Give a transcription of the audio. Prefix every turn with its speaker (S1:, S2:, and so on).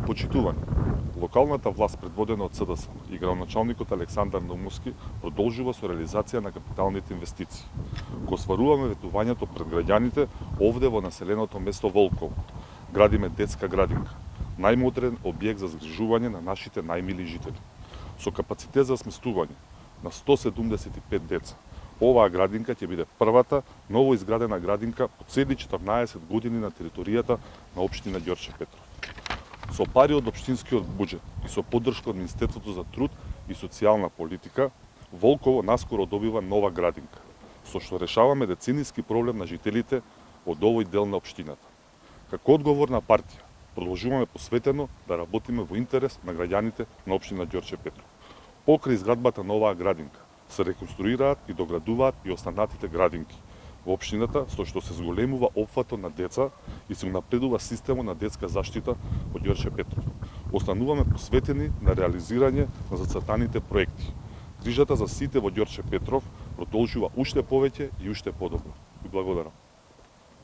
S1: Почитувани. Локалната власт предводена од СДС и градоначалникот Александар Наумовски продолжува со реализација на капиталните инвестиции. Го сваруваме ветувањето пред граѓаните овде во населеното место Волково. Градиме детска градинка, најмодерен објект за згрижување на нашите најмили жители. Со капацитет за сместување на 175 деца. Оваа градинка ќе биде првата ново изградена градинка по цели 14 години на територијата на општина Ѓорче Петров. Со пари од општинскиот буџет и со поддршка од Министерството за труд и социјална политика, Волково наскоро добива нова градинка, со што решаваме деценијски проблем на жителите од овој дел на општината. Како одговорна партија, продолжуваме посветено да работиме во интерес на граѓаните на општина Ѓорче Петров. Покрај изградбата на оваа градинка се реконструираат и доградуваат и останатите градинки во општината, со што се зголемува опфатот на деца и се унапредува системот на детска заштита во Ѓорче Петров. Остануваме посветени на реализирање на зацртаните проекти. Грижата за сите во Ѓорче Петров продолжува уште повеќе и уште подобро. Ви благодарам.